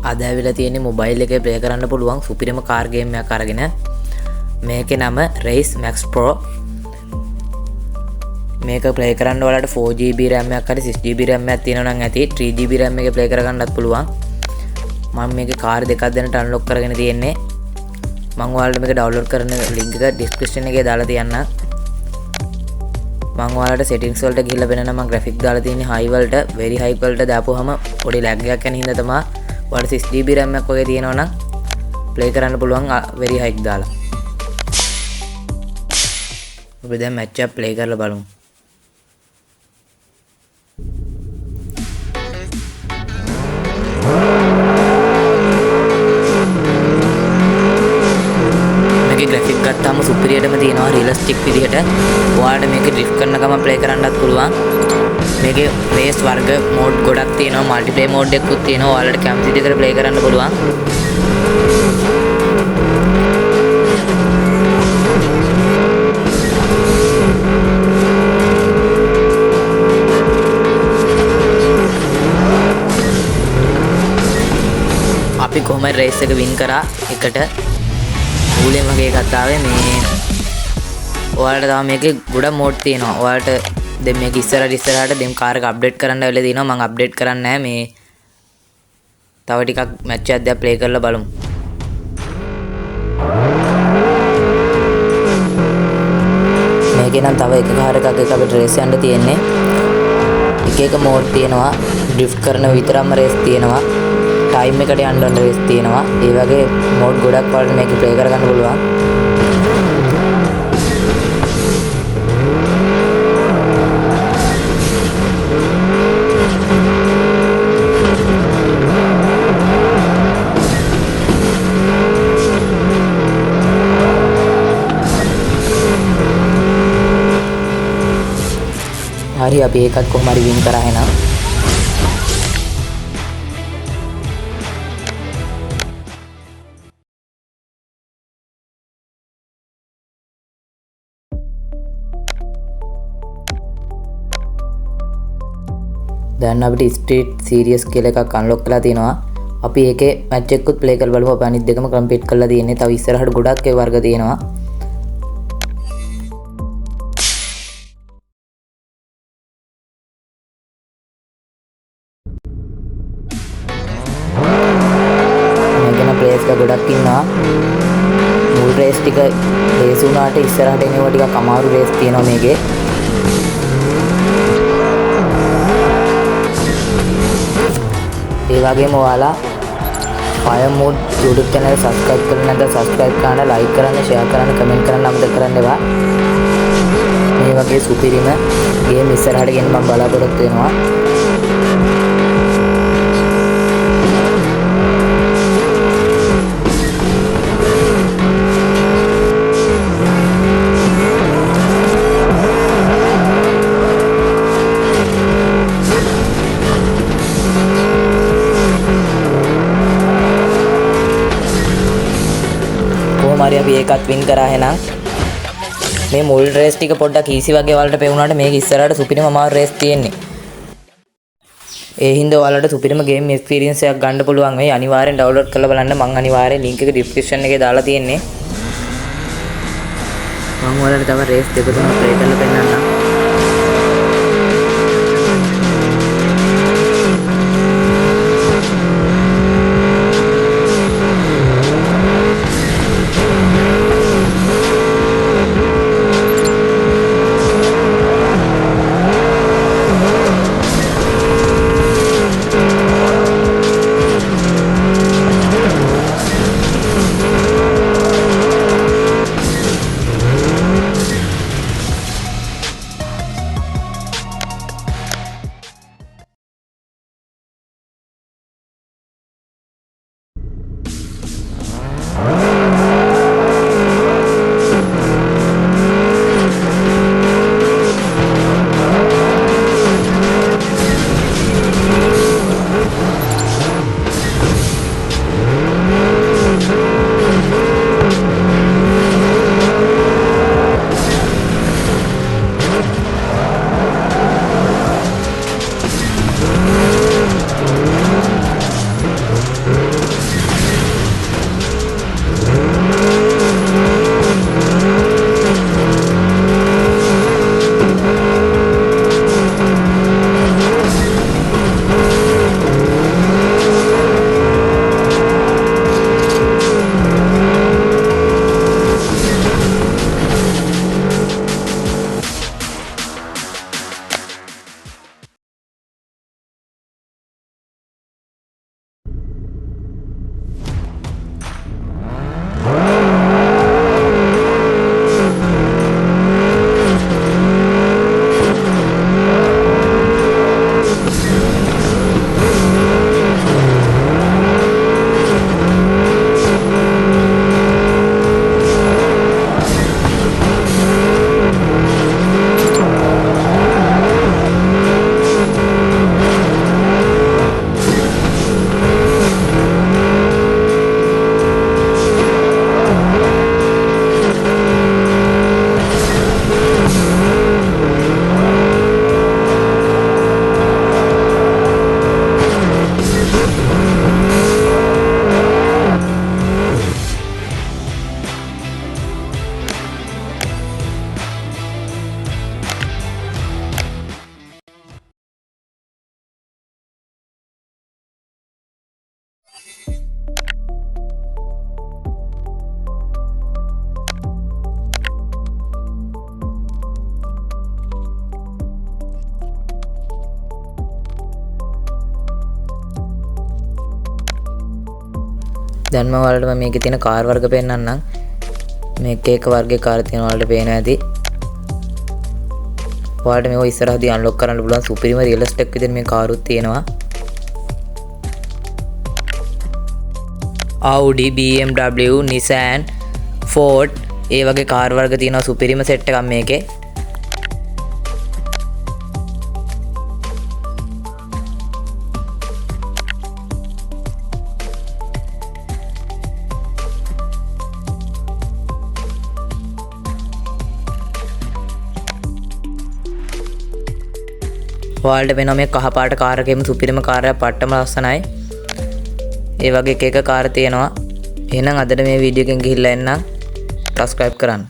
අද ඇවිල්ලා තියෙන්නේ මොබයිල් එකේ ප්ලේ කරන්න පුළුවන් සුපිරිම කාර් ගේම් එකක් අරගෙන. මේකේ නම Race Max Pro. මේක ප්ලේ කරන්න ඔයාලට 4GB RAM එකක් හරි 6GB RAM එකක් තියෙනවා නම් ඇති. 3GB RAM එකේ ප්ලේ කරගන්නත් පුළුවන්. මම මේකේ කාර් දෙකක් දැනට අන්ලොක් කරගෙන තියෙන්නේ. මම ඔයාලට මේක ඩවුන්ලෝඩ් කරන ලින්ක් එක ඩිස්ක්‍රිප්ෂන් එකේ දාලා තියන්නම්. මම ඔයාලට සෙටින්ග්ස් වලට ගිහිල්ලා වෙන නම් ග්‍රැෆික් දාලා තියෙන්නේ high වලට, very high වලට දාපුවාම පොඩි lag එකක් යන හින්දා තමයි ඔයාලට 6GB RAM එකක් වගේ තියෙනවා නම් ප්ලේ කරන්න පුළුවන් very high දාලා. අපි දැන් match එක ප්ලේ කරලා බලමු. ग्राफिक ගත්තාම සුපිරියටම තියෙනවා රියලිස්ටික් විදිහට. ඔයාලට මේක ඩ්‍රිෆ්ට් කරන ගමන් ප්ලේ කරන්නත් පුළුවන්. මේකේ රේස් වර්ග මෝඩ් ගොඩක් තියෙනවා. මල්ටිප්ලේයර් මෝඩ් එකකුත් තියෙනවා. ඔයාලට කැමති විදිහකට ප්ලේ කරන්න පුළුවන්. අපි කොහොමද රේස් එක වින් කරා එකට ඌලෙන් වගේ කතාවේ මේ ඔයාලට තව මේකේ ගොඩක් මෝඩ් තියෙනවා. ඔයාලට දැන් මේක ඉස්සරහට දෙම් කාර් එක අප්ඩේට් කරන්න වෙලා තියෙනවා. මම අප්ඩේට් කරන්නේ නැහැ. මේ තව ටිකක් මැච් එකක් දැන් ප්ලේ කරලා බලමු. මේකේ නම් තව එක කාර් එකක් එක අපිට රේස් යන්න තියෙන්නේ. එක එක මෝඩ් තියෙනවා. ඩ්‍රිෆ්ට් කරන විතරක්ම රේස් තියෙනවා. ටයිම් එකට යන්න ඕන රේස් තියෙනවා. ඒ වගේ මෝඩ් ගොඩක් වලට මේක ප්ලේ කරගන්න පුළුවන්. හරි අපි ඒකත් කොහොම හරි වින් කරා එහෙනම්. දැන් අපිට ස්ට්‍රීට් සීරීස් කියලා එකක් අන්ලොක් කරලා තියෙනවා. අපි ඒකේ මැච් එකකුත් ප්ලේ කරලා බලමු. අපි අනිත් දෙකම කම්ප්ලීට් කරලා තියෙන්නේ. තව ඉස්සරහට ගොඩක් ඒ වර්ග තියෙනවා. මේකන ප්ලේස් එක ගොඩක් ඉන්නවා. මුල් රේස් ටික රේස් වුණාට ඉස්සරහට එනවා ටිකක් අමාරු රේස් තියෙනවා මේකේ. ඒ වගේම ඔයාලා Fire Mode YouTube channel එක subscribe කරලා නැත්නම් subscribe කරන්න, like කරන්න, share කරන්න, comment කරන්න අමතක කරන්න එපා. මේ වගේ සුපිරිම ගේම් ඉස්සරහට ගෙන මම බලාපොරොත්තු වෙනවා. මාරිය අපි ඒකත් වින් කරා එහෙනම්. මේ මුල් රේස් ටික පොඩ්ඩක් ඊසි වගේ වලට පෙවුනාට මේක ඉස්සරහට සුපිරිම අමාරු රේස් තියෙන්නේ. ඒ හින්දා ඔයාලට සුපිරිම ගේම් එක්ස්පීරියන්ස් එකක් ගන්න පුළුවන් වෙයි. අනිවාර්යෙන් ඩවුන්ලෝඩ් කරලා බලන්න. මම අනිවාර්යෙන් ලින්ක් එක ඩිස්ක්‍රිප්ෂන් එකේ දාලා තියෙන්නේ. මම ඔයාලට තව රේස් දෙක තුනක් ප්ලේ කරලා පෙන්නන්නම්. දැන් මම ඔයාලට මේකේ තියෙන කාර් වර්ග පෙන්නන්නම්. මේ එක වර්ගයේ කාර් තියෙන ඔයාලට පේනවා ඇති. ඔයාලට මේක ඉස්සරහදී අන්ලොක් කරන්න පුළුවන් සුපිරිම රියල් එස්ටේට් විදිහට මේ කාරුත් තියෙනවා. Audi, BMW, Nissan, Ford ඒ වගේ කාර් වර්ග තියෙනවා සුපිරිම සෙට් එකක් මේකේ. ඔයාලට වෙන මේ කහ පාට කාර් එකේම සුපිරිම කාර් එකක් පට්ටම ලස්සනයි. ඒ වගේ එක කාර් තියෙනවා. එහෙනම් අදට මේ වීඩියෝ එකෙන් ගිහිල්ලා එන්නම්. subscribe කරන්න.